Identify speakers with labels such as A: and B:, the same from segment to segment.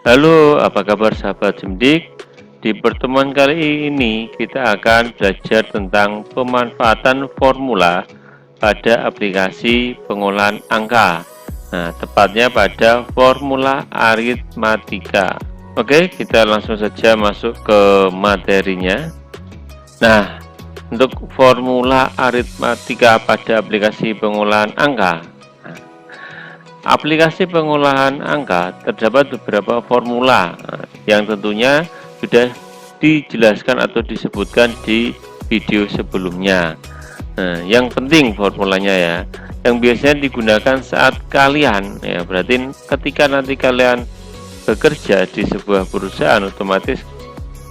A: Halo, apa kabar sahabat Jemdik? Di pertemuan kali ini kita akan belajar tentang pemanfaatan formula pada aplikasi pengolahan angka. Nah, tepatnya pada formula aritmatika. Oke, kita langsung saja masuk ke materinya. Nah, untuk formula aritmatika pada aplikasi pengolahan angka, aplikasi pengolahan angka terdapat beberapa formula yang tentunya sudah dijelaskan atau disebutkan di video sebelumnya. Nah, yang penting formulanya ya, yang biasanya digunakan saat kalian ya, berarti ketika nanti kalian bekerja di sebuah perusahaan, otomatis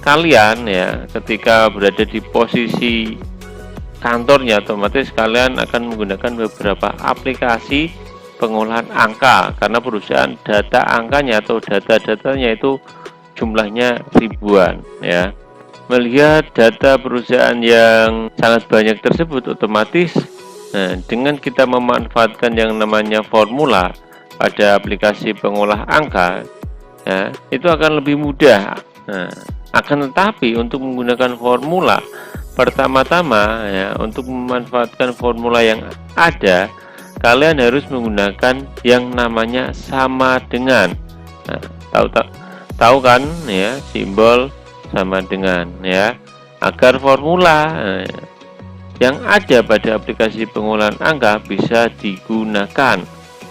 A: kalian ya ketika berada di posisi kantornya, otomatis kalian akan menggunakan beberapa aplikasi pengolahan angka karena perusahaan data angkanya atau data-datanya itu jumlahnya ribuan ya. Melihat data perusahaan yang sangat banyak tersebut, otomatis dengan kita memanfaatkan yang namanya formula pada aplikasi pengolah angka ya, itu akan lebih mudah. Nah, akan tetapi untuk menggunakan formula pertama-tama ya, untuk memanfaatkan formula yang ada, kalian harus menggunakan yang namanya sama dengan. Nah, tahu kan ya, simbol sama dengan ya, agar formula yang ada pada aplikasi pengolahan angka bisa digunakan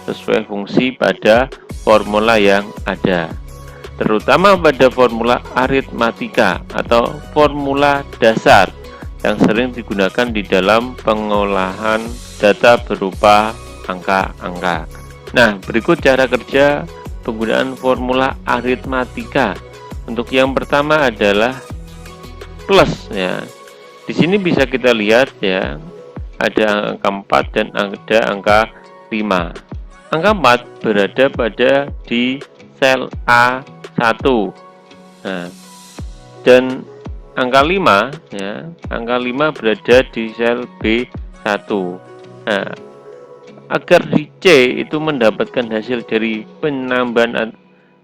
A: sesuai fungsi pada formula yang ada, terutama pada formula aritmatika atau formula dasar yang sering digunakan di dalam pengolahan data berupa angka-angka. Nah, berikut cara kerja penggunaan formula aritmatika. Untuk yang pertama adalah plus ya. Di sini bisa kita lihat ya, ada angka 4 dan ada angka 5. Angka 4 berada pada di sel A1. Nah, dan angka 5 ya, angka 5 berada di sel B1. Nah, agar di C itu mendapatkan hasil dari penambahan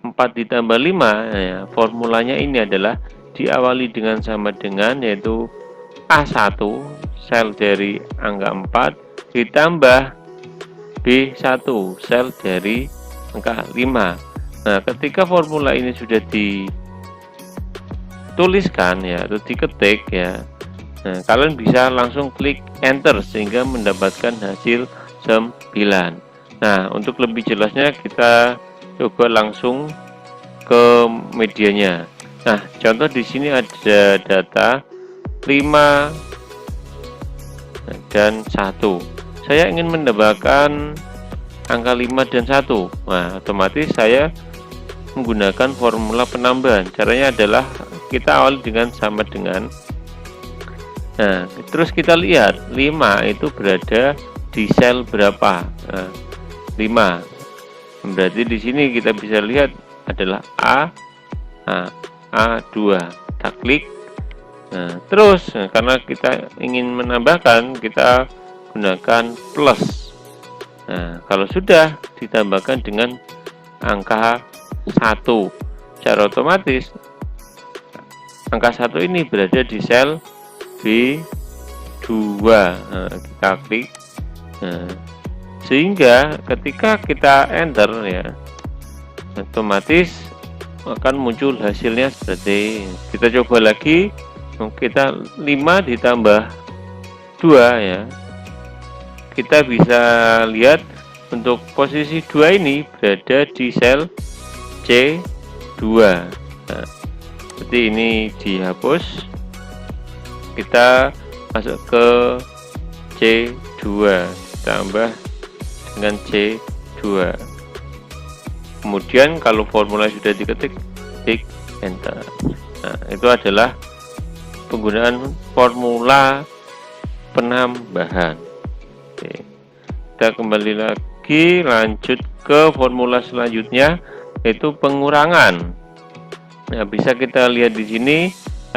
A: 4 ditambah 5 ya, formulanya ini adalah diawali dengan sama dengan, yaitu A1 sel dari angka 4 ditambah B1 sel dari angka 5. Nah, ketika formula ini sudah dituliskan ya atau diketik ya, nah, kalian bisa langsung klik enter sehingga mendapatkan hasil 9. Nah, untuk lebih jelasnya kita coba langsung ke medianya. Nah, contoh di sini ada data 5 dan 1. Saya ingin menambahkan angka 5 dan 1. Nah, otomatis saya menggunakan formula penambahan. Caranya adalah kita awali dengan sama dengan. Nah, terus kita lihat 5 itu berada di sel berapa? Nah, 5. Berarti di sini kita bisa lihat adalah A2. Kita klik. Nah, terus karena kita ingin menambahkan, kita gunakan plus. Nah, kalau sudah ditambahkan dengan angka 1, secara otomatis angka 1 ini berada di sel B2. Nah, kita klik. Nah, sehingga ketika kita enter ya, otomatis akan muncul hasilnya seperti ini. Kita coba lagi, kita 5 ditambah 2 ya, kita bisa lihat untuk posisi 2 ini berada di sel C2. Nah, seperti ini dihapus, kita masuk ke C2 tambah dengan C2. Kemudian kalau formula sudah diketik, klik enter. Nah, itu adalah penggunaan formula penambahan. Oke. Kita kembali lagi, lanjut ke formula selanjutnya, yaitu pengurangan. Nah, bisa kita lihat di sini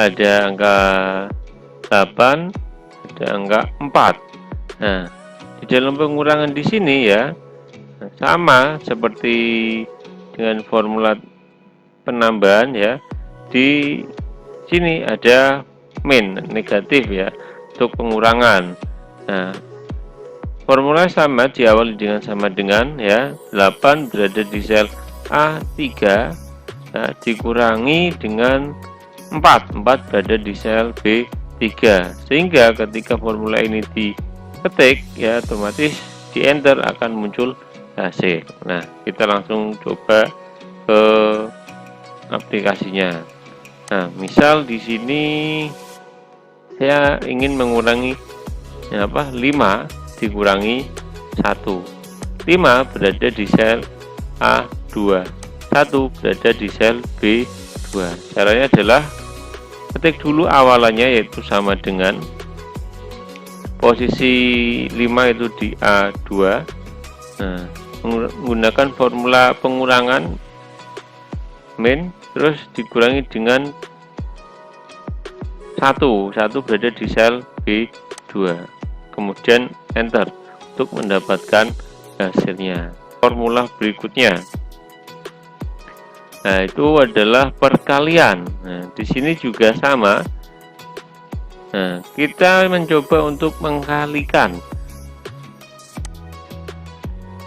A: ada angka 8, ada angka 4. Nah, di dalam pengurangan di sini ya, sama seperti dengan formula penambahan ya. Di sini ada min negatif ya untuk pengurangan. Nah, formula sama diawali dengan sama dengan ya 8 berada di sel A3, nah, dikurangi dengan 4 berada di sel B3, sehingga ketika formula ini diketik ya otomatis di enter akan muncul hasil. Nah, kita langsung coba ke aplikasinya. Nah, misal di sini saya ingin mengurangi ya 5 dikurangi 1. 5 berada di sel A2, 1 berada di sel B2. Caranya adalah ketik dulu awalannya, yaitu sama dengan posisi 5 itu di A2. Nah, menggunakan formula pengurangan min, terus dikurangi dengan 1 berada di sel B2, kemudian enter untuk mendapatkan hasilnya. Formula berikutnya, nah itu adalah perkalian. Nah, di sini juga sama. Nah, kita mencoba untuk mengkalikan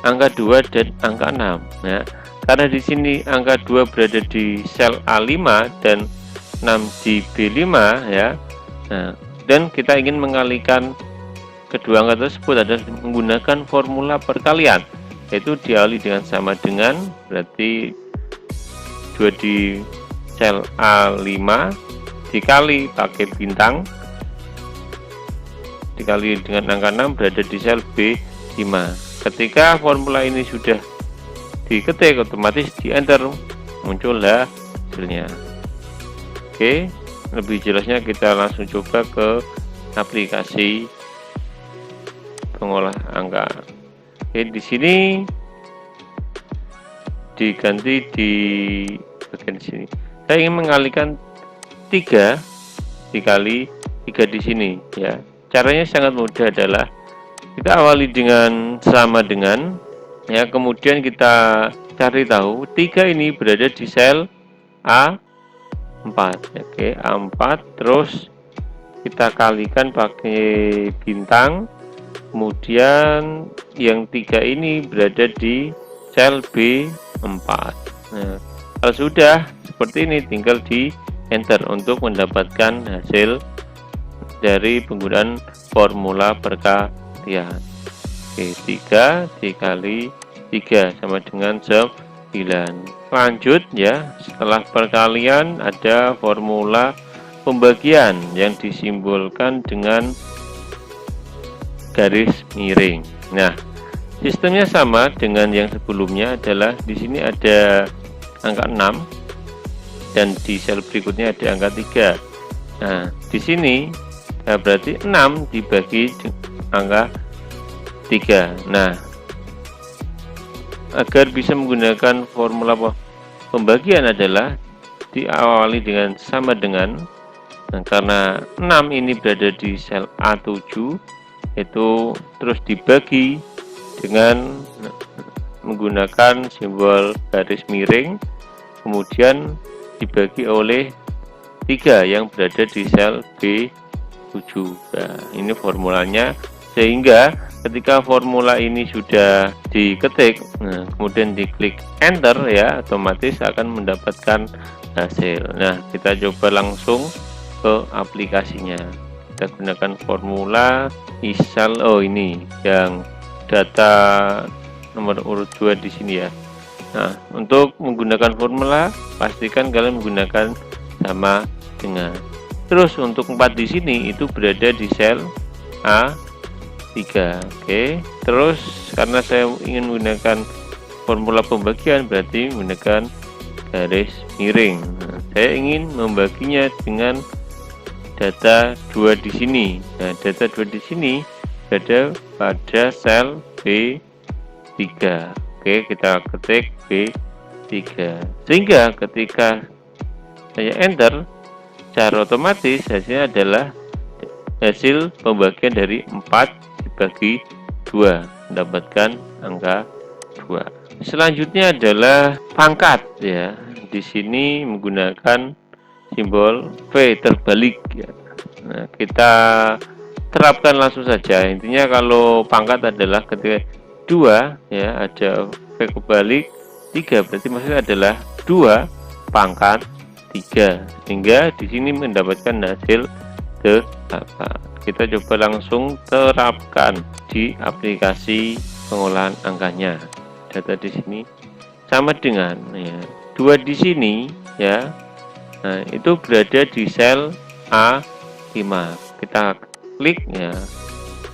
A: angka 2 dan angka 6. Nah, karena di sini angka 2 berada di sel A5 dan 6 di B5 ya. Nah, dan kita ingin mengalikan kedua angka tersebut adalah menggunakan formula perkalian, yaitu diawali dengan sama dengan, berarti 2 di sel A5 dikali pakai bintang dikali dengan angka 6 berada di sel B5. Ketika formula ini sudah diketik, otomatis di enter muncul hasilnya. Oke, lebih jelasnya kita langsung coba ke aplikasi pengolah angka. Oke, di sini diganti di bagian sini. Saya ingin mengalihkan 3 dikali 3 di sini ya. Caranya sangat mudah, adalah kita awali dengan sama dengan ya, kemudian kita cari tahu 3 ini berada di sel A4. Oke, A4, terus kita kalikan pakai bintang, kemudian yang 3 ini berada di sel B4. Nah, kalau sudah seperti ini tinggal di enter untuk mendapatkan hasil dari penggunaan formula perkalian. Oke, 3 dikali 3 sama dengan 9. Lanjut ya, setelah perkalian ada formula pembagian yang disimbolkan dengan garis miring. Nah, sistemnya sama dengan yang sebelumnya, adalah di sini ada angka 6 dan di sel berikutnya ada angka 3. Nah, di sini berarti 6 dibagi angka 3. Nah, agar bisa menggunakan formula pembagian adalah diawali dengan sama dengan, nah, karena 6 ini berada di sel A7, itu terus dibagi dengan menggunakan simbol garis miring, kemudian dibagi oleh 3 yang berada di sel B7. Nah, ini formulanya, sehingga ketika formula ini sudah diketik, nah, kemudian diklik enter ya, otomatis akan mendapatkan hasil. Nah, kita coba langsung ke aplikasinya. Kita gunakan formula misal, ini yang data nomor urut 2 di sini ya. Nah, untuk menggunakan formula pastikan kalian menggunakan sama dengan. Terus untuk 4 di sini itu berada di sel A3. Oke, terus karena saya ingin menggunakan formula pembagian, berarti menggunakan garis miring. Nah, saya ingin membaginya dengan data 2 di sini. Nah, data 2 di sini berada pada sel B3. Oke, kita ketik B3. Sehingga ketika saya enter, secara otomatis hasilnya adalah hasil pembagian dari 4 dibagi 2, mendapatkan angka 2. Selanjutnya adalah pangkat ya. Di sini menggunakan simbol V terbalik ya. Nah, kita terapkan langsung saja. Intinya kalau pangkat adalah ketika 2 ya ada V kebalik 3, berarti maksudnya adalah 2 pangkat 3, sehingga di sini mendapatkan hasil 8. Kita coba langsung terapkan di aplikasi pengolahan angkanya. Data di sini sama dengan ya 2 di sini ya. Nah, itu berada di sel A5. Kita klik ya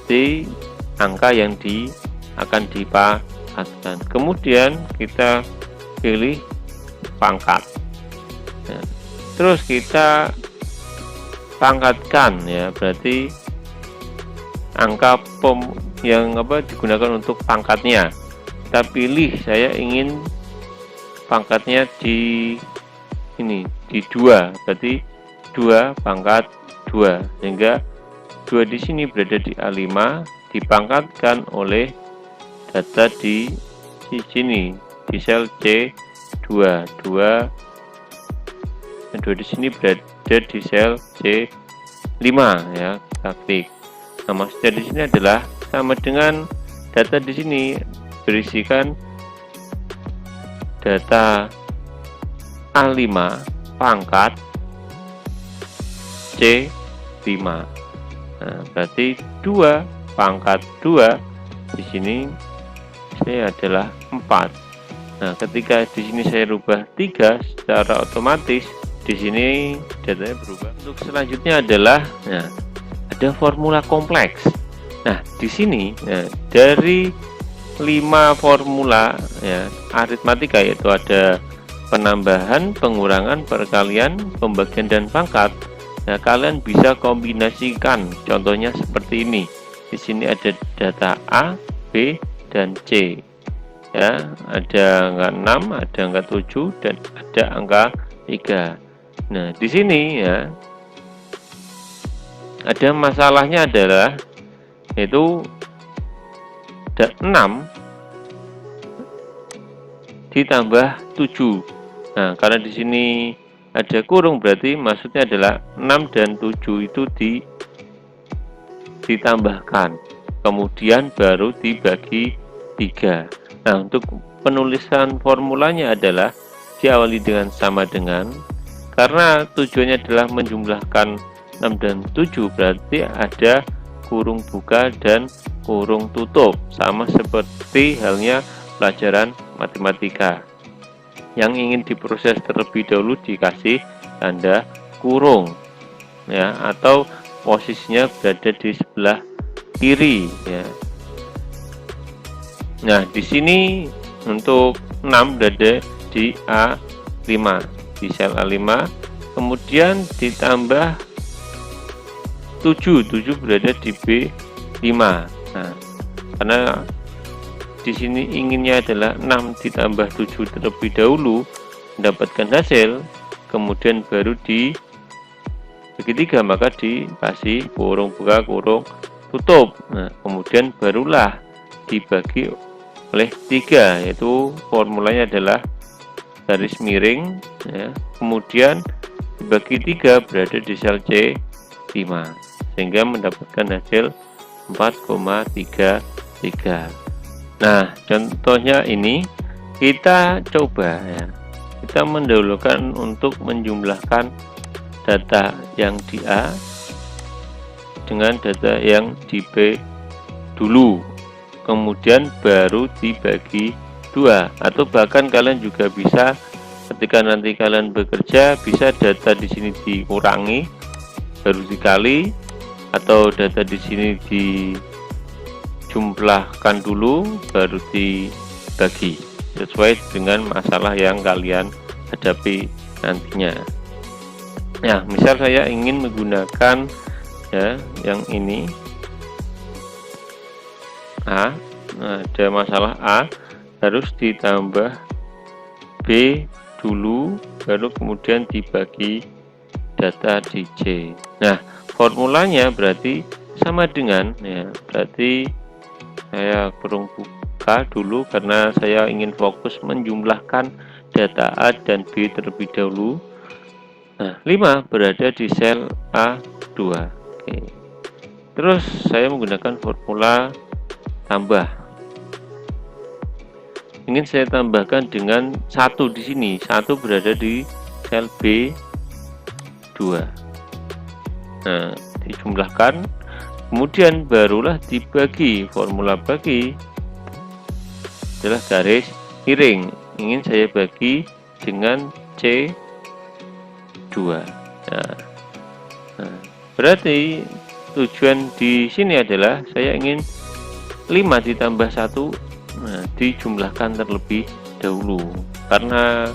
A: di angka yang akan dipangkatkan. Kemudian kita pilih pangkat. Ya. Terus kita pangkatkan ya, berarti angka yang digunakan untuk pangkatnya. Kita pilih, saya ingin pangkatnya di ini, di 2, berarti 2 pangkat 2, sehingga 2 di sini berada di A5 dipangkatkan oleh data di sini di sel C2. 2 di sini berada di sel C5 ya, kita klik. Nah, maksudnya di sini adalah sama dengan data di sini berisikan data A5 pangkat C5. Nah, berarti 2 pangkat 2 di sini adalah 4. Nah, ketika di sini saya rubah 3, secara otomatis di sini datanya berubah. Untuk selanjutnya adalah ada formula kompleks. Nah, di sini dari 5 formula ya aritmatika, yaitu ada penambahan, pengurangan, perkalian, pembagian, dan pangkat. Nah, kalian bisa kombinasikan. Contohnya seperti ini. Di sini ada data A, B, dan C. Ya, ada angka 6, ada angka 7, dan ada angka 3. Nah, di sini ya ada masalahnya adalah yaitu 6 ditambah 7. Nah, karena di sini ada kurung, berarti maksudnya adalah 6 dan 7 itu ditambahkan, kemudian baru dibagi 3. Nah, untuk penulisan formulanya adalah diawali dengan sama dengan, karena tujuannya adalah menjumlahkan 6 dan 7, berarti ada kurung buka dan kurung tutup, sama seperti halnya pelajaran matematika. Yang ingin diproses terlebih dahulu dikasih tanda kurung ya, atau posisinya berada di sebelah kiri ya. Nah, di sini untuk 6 berada di A5, di sel A5, kemudian ditambah 7 berada di B5. Nah, karena di sini inginnya adalah 6 ditambah 7 terlebih dahulu mendapatkan hasil, kemudian baru dibagi 3, maka dikasih kurung buka kurung tutup. Nah, kemudian barulah dibagi oleh 3, yaitu formulanya adalah garis miring ya, kemudian dibagi 3 berada di sel C5, sehingga mendapatkan hasil 4,33. Nah, contohnya ini kita coba ya. Kita mendahulukan untuk menjumlahkan data yang di A dengan data yang di B dulu, kemudian baru dibagi 2. Atau bahkan kalian juga bisa, ketika nanti kalian bekerja, bisa data di sini dikurangi baru dikali, atau data di sini dijumlahkan dulu baru dibagi, sesuai dengan masalah yang kalian hadapi nantinya. Nah, misal saya ingin menggunakan ya yang ini A. Nah, ada masalah A harus ditambah B dulu, baru kemudian dibagi data di C. Nah, formulanya berarti sama dengan ya, berarti saya kurung buka dulu karena saya ingin fokus menjumlahkan data A dan B terlebih dahulu. Nah, 5 berada di sel A2. Oke. Terus saya menggunakan formula tambah. Ingin saya tambahkan dengan 1 di sini. 1 berada di sel B2. Nah, dijumlahkan, kemudian barulah dibagi. Formula bagi adalah garis miring. Ingin saya bagi dengan C2. Nah, berarti tujuan di sini adalah saya ingin 5 ditambah 1, nah, dijumlahkan terlebih dahulu. Karena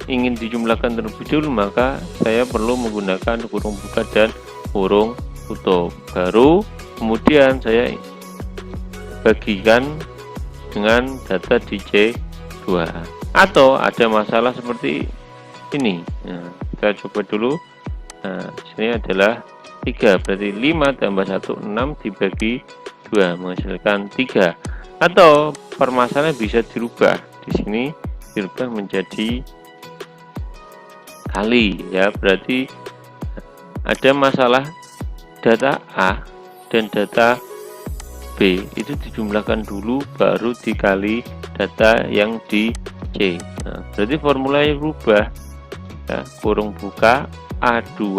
A: ingin dijumlahkan terlebih dahulu, maka saya perlu menggunakan kurung buka dan kurung tutup. Baru kemudian saya bagikan dengan data di C2. Atau ada masalah seperti ini. Nah, kita coba dulu. Nah, sini adalah 3, berarti 5 tambah 1, 6 dibagi 2 menghasilkan 3. Atau permasalahan bisa dirubah. Di sini dirubah menjadi kali, ya, berarti ada masalah data A dan data B itu dijumlahkan dulu baru dikali data yang di C. Nah, berarti formulanya berubah, ya, kurung buka A2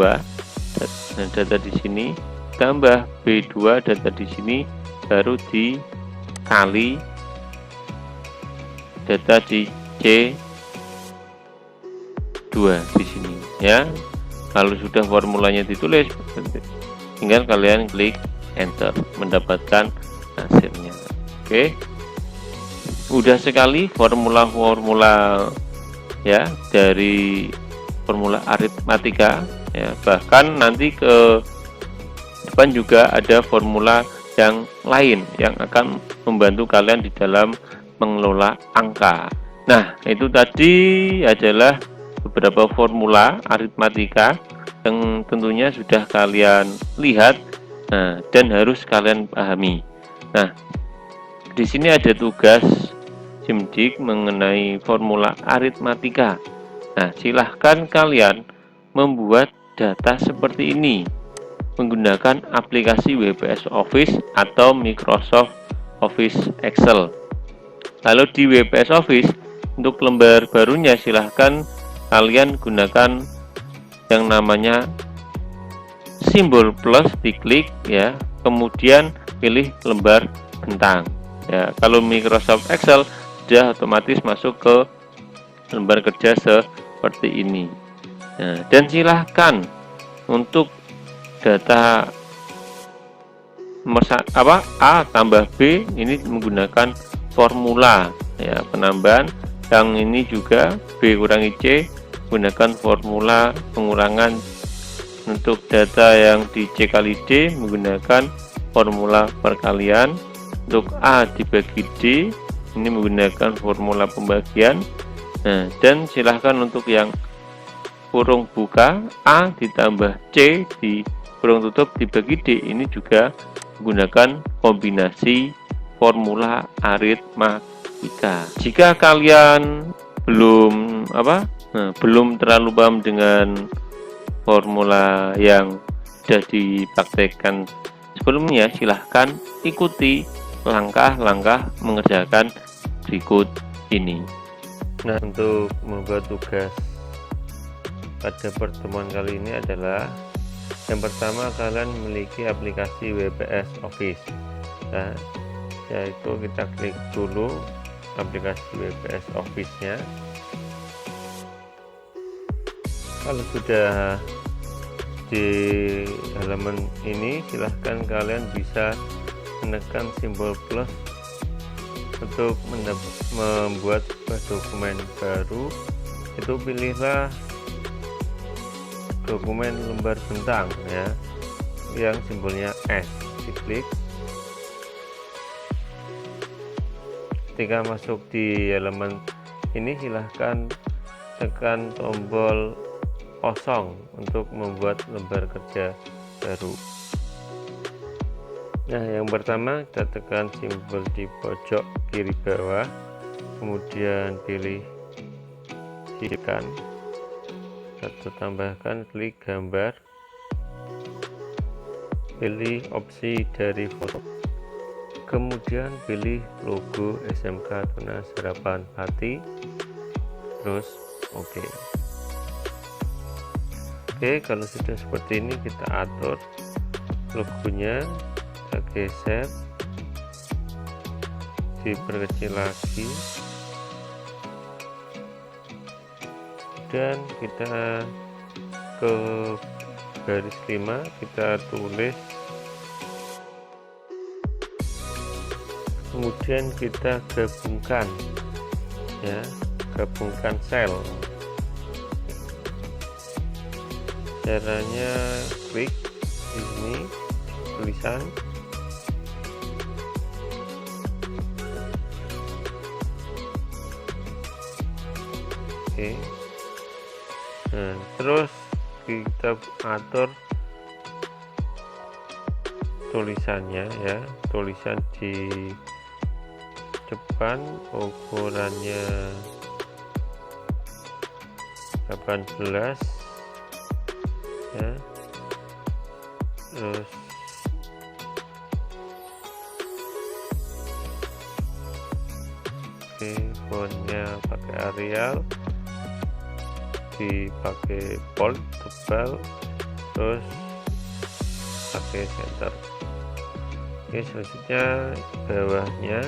A: dan data di sini tambah B2 data di sini baru dikali data di C2 di sini, ya. Kalau sudah formulanya ditulis, tinggal kalian klik enter mendapatkan hasilnya. Oke, mudah sekali formula-formula, ya, dari formula aritmatika, ya. Bahkan nanti ke depan juga ada formula yang lain yang akan membantu kalian di dalam mengelola angka. Nah, itu tadi adalah beberapa formula aritmatika yang tentunya sudah kalian lihat, nah, dan harus kalian pahami. Nah, di sini ada tugas Simdik mengenai formula aritmatika. Nah, silahkan kalian membuat data seperti ini menggunakan aplikasi WPS Office atau Microsoft Office Excel. Lalu di WPS Office untuk lembar barunya silahkan kalian gunakan yang namanya simbol plus, diklik, ya, kemudian pilih lembar bentang, ya. Kalau Microsoft Excel sudah otomatis masuk ke lembar kerja seperti ini. Nah, dan silahkan untuk data nomor A tambah B ini menggunakan formula, ya, penambahan. Yang ini juga B kurangi C menggunakan formula pengurangan. Untuk data yang di C kali D menggunakan formula perkalian. Untuk A dibagi D ini menggunakan formula pembagian. Nah, dan silahkan untuk yang kurung buka A ditambah C di kurung tutup dibagi D ini juga menggunakan kombinasi formula aritmatika. Jika kalian belum terlalu paham dengan formula yang sudah dipraktekkan sebelumnya, silahkan ikuti langkah-langkah mengerjakan berikut ini. Nah, untuk membuat tugas pada pertemuan kali ini adalah yang pertama, kalian memiliki aplikasi WPS Office. Nah, yaitu kita klik dulu aplikasi WPS Office-nya. Kalau sudah di halaman ini, silahkan kalian bisa menekan simbol plus untuk membuat dokumen baru. Itu pilihlah dokumen lembar bentang, ya, yang simbolnya S, diklik. Ketika masuk di halaman ini, silahkan tekan tombol kosong untuk membuat lembar kerja baru. Nah, yang pertama kita tekan simbol di pojok kiri bawah, kemudian pilih sisihkan, kita tambahkan klik gambar, pilih opsi dari foto, kemudian pilih logo SMK Tunas Harapan Pati, terus oke. Oke, kalau sudah seperti ini kita atur logonya, kita geser, diperkecil lagi, dan kita ke garis 5 kita tulis, kemudian kita gabungkan ya, gabungkan sel. Caranya klik di sini tulisan, oke. Nah, terus kita atur tulisannya ya, tulisan di depan ukurannya 18 ya, terus oke, fontnya pakai Arial, dipakai bold tebal, terus pakai center. Oke, selanjutnya bawahnya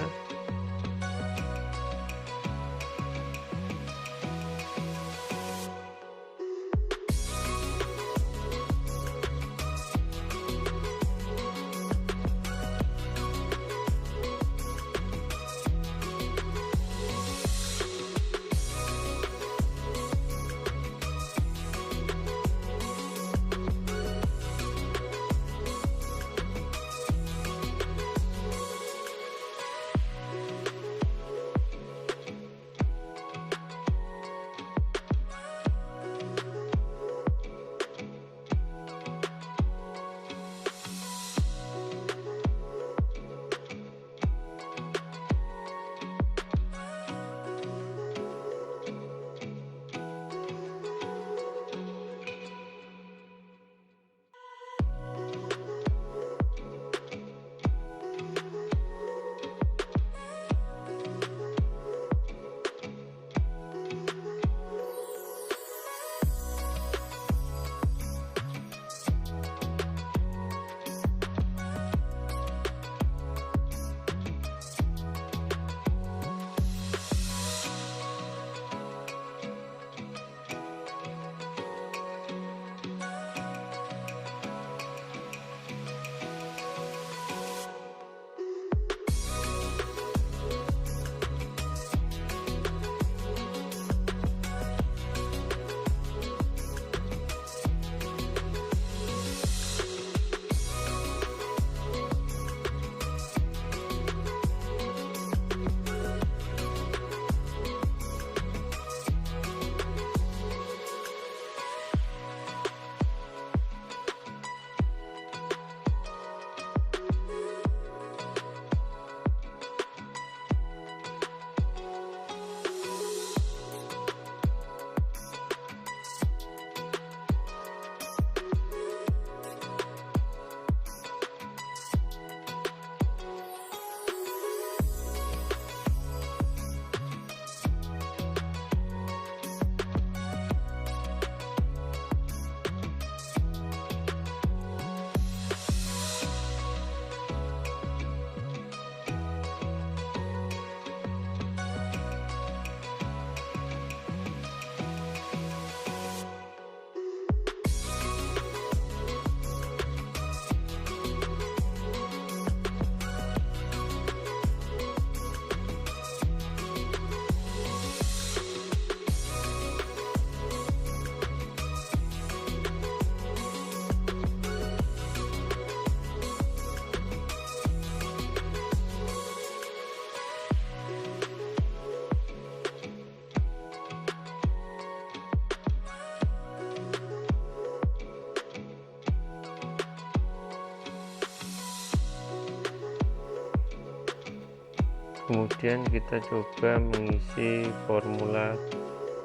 A: Kemudian kita coba mengisi formula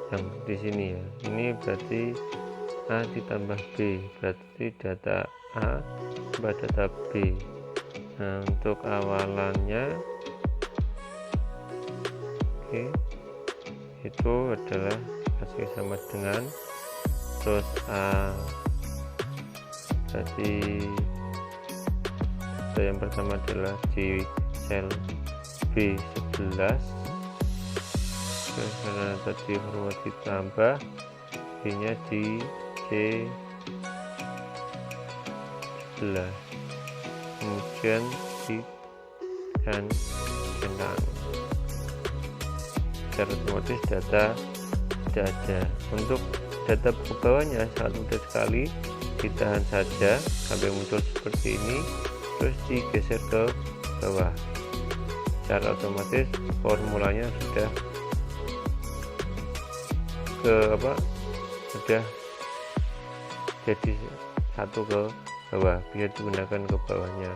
A: yang di sini ya. Ini berarti A ditambah B, berarti data A tambah data B. Nah, untuk awalannya itu adalah kasih sama dengan terus A, berarti data yang pertama adalah di sel B11, karena tadi formula ditambah, B nya di C11, kemudian di dan centang. Secara otomatis data tidak ada. Untuk data ke bawahnya sangat mudah sekali, ditahan saja sampai muncul seperti ini, terus digeser ke bawah. Secara otomatis formulanya sudah sudah jadi satu ke bawah, bisa digunakan ke bawahnya.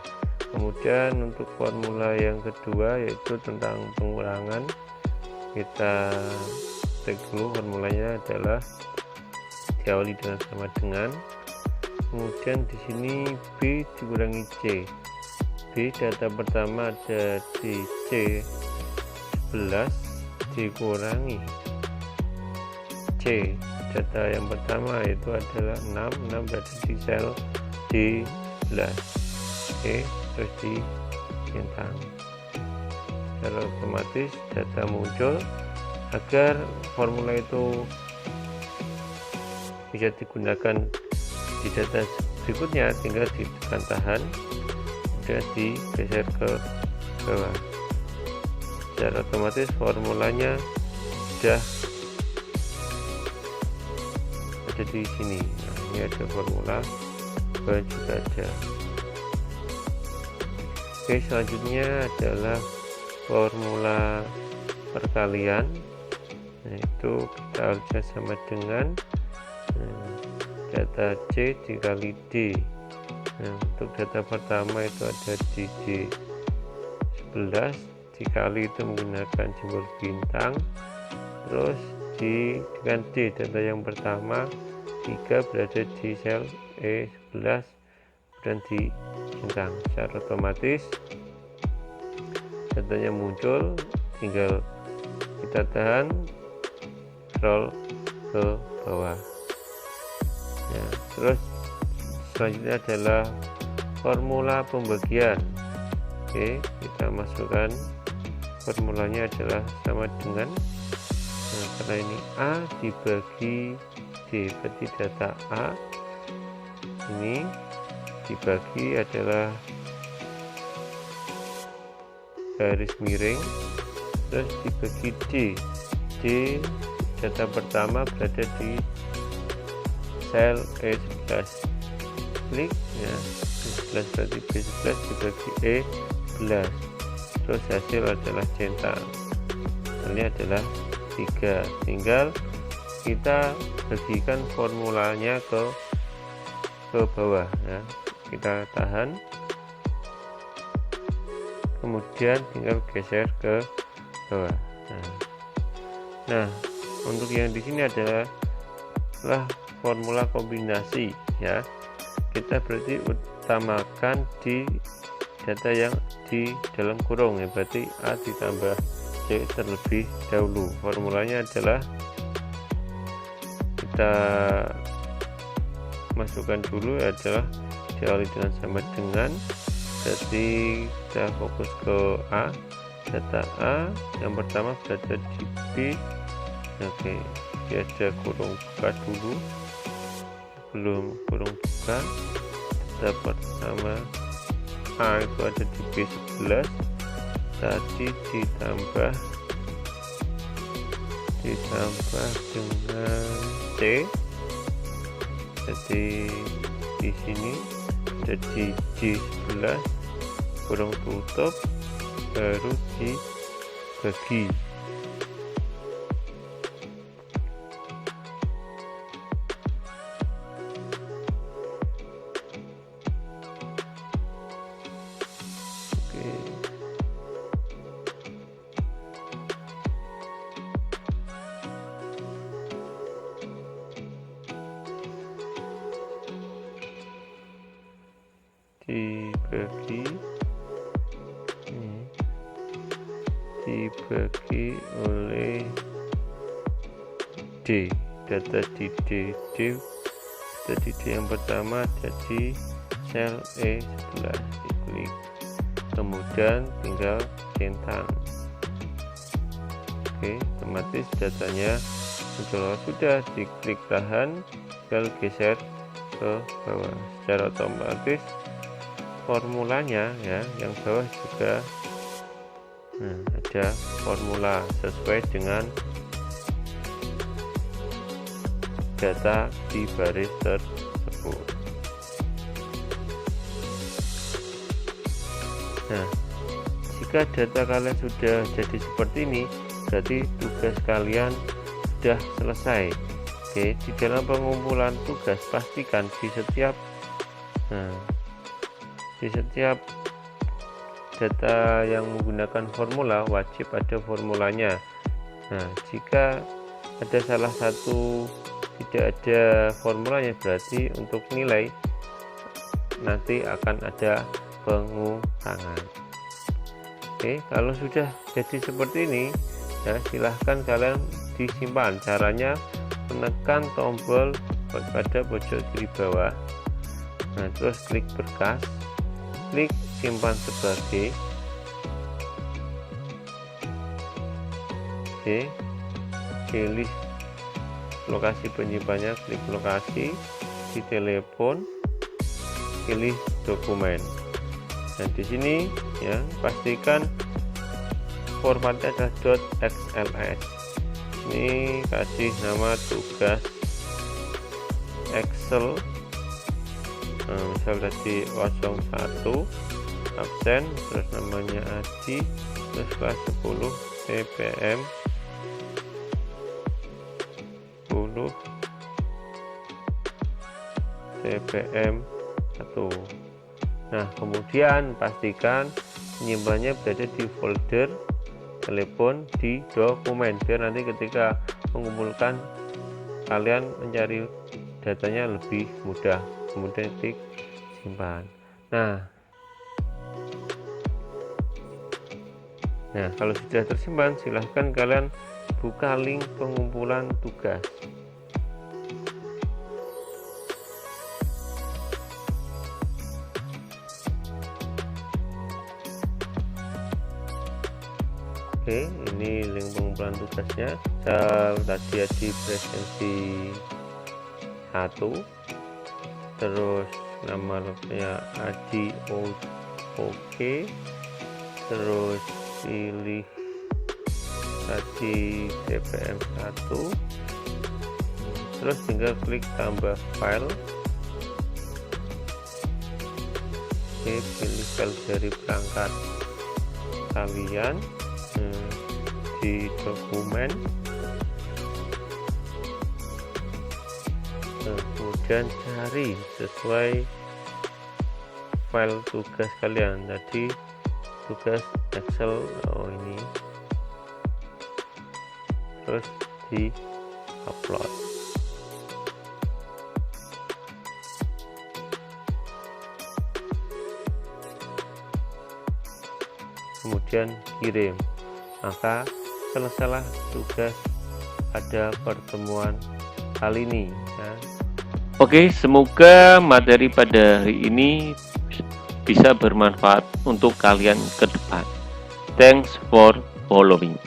A: Kemudian untuk formula yang kedua yaitu tentang pengurangan, kita cek dulu. Formulanya adalah diawali dengan sama dengan, kemudian di sini B dikurangi C. B data pertama ada di C11 dikurangi C, data yang pertama itu adalah 6 berada di sel D11. Terus di centang. Secara otomatis data muncul. Agar formula itu bisa digunakan di data berikutnya, tinggal ditekan tahan, kemudian digeser ke bawah. Secara otomatis formulanya sudah ada di sini. Nah, ini ada formula, bawah juga ada. Oke, selanjutnya adalah formula perkalian. Nah, itu kita harus sama dengan data C dikali D. Nah, untuk data pertama itu ada di D11 dikali itu menggunakan simbol bintang, terus dengan D, data yang pertama 3 berada di sel E11 dan di centang. Secara otomatis datanya muncul, tinggal kita tahan, scroll ke bawah. Ya, terus selanjutnya adalah formula pembagian. Oke, kita masukkan formulanya adalah sama dengan, karena ini A dibagi D, berarti data A ini dibagi adalah garis miring, terus dibagi D data pertama berada di sel E11, klik ya, E11 berarti B11 dibagi E11, terus hasil adalah centang. Ini adalah 3, tinggal kita bagikan formulanya ke bawah ya. Kita tahan, kemudian tinggal geser ke bawah. Nah, untuk yang di sini adalah formula kombinasi ya. Kita berarti utamakan di data yang di dalam kurung ya, berarti A ditambah C terlebih dahulu. Formulanya adalah kita masukkan dulu adalah diawali dengan sama dengan, jadi kita fokus ke A, data A yang pertama berada di B. Oke, dia ada kurung buka dulu, belum kurung buka. Data pertama A itu ada di B11, tadi ditambah dengan C, jadi di sini jadi J11 kurung tutup, baru dibagi. dibagi oleh D, data di D yang pertama jadi sel E11, diklik, kemudian tinggal centang. Oke, otomatis datanya muncul. Sudah diklik tahan, tinggal geser ke bawah. Secara otomatis formulanya ya, yang bawah juga ada formula sesuai dengan data di baris tersebut. Nah, jika data kalian sudah jadi seperti ini, berarti tugas kalian sudah selesai. Oke, di dalam pengumpulan tugas pastikan di setiap data yang menggunakan formula wajib ada formulanya. Nah, jika ada salah satu tidak ada formulanya, berarti untuk nilai nanti akan ada pengurangan. Oke, kalau sudah jadi seperti ini ya, silahkan kalian disimpan. Caranya menekan tombol pada pojok kiri bawah, nah terus klik berkas, klik simpan sebagai. Oke, pilih lokasi penyimpannya, klik lokasi, di telepon pilih dokumen. Dan di sini ya, pastikan formatnya adalah .xls. Ini kasih nama tugas Excel, misal tadi 01 absen, terus namanya Adi, terus kelas 10 TPM 10 TPM 1. Nah, kemudian pastikan menyimpannya berada di folder telepon di dokumen, biar nanti ketika mengumpulkan kalian mencari datanya lebih mudah. Kemudian klik simpan. Nah, kalau sudah tersimpan, silahkan kalian buka link pengumpulan tugas. Oke, ini link pengumpulan tugasnya. Tadi di presensi 1, terus nama laptopnya Adi Oke, terus pilih tadi TPM 1, terus tinggal klik tambah file. Oke, pilih file dari perangkat kalian di dokumen, kemudian cari sesuai file tugas kalian. Tadi tugas Excel, ini, terus di upload. Kemudian kirim, maka selesailah tugas pada pertemuan kali ini ya. Oke, semoga materi pada hari ini bisa bermanfaat untuk kalian ke depan. Thanks for following.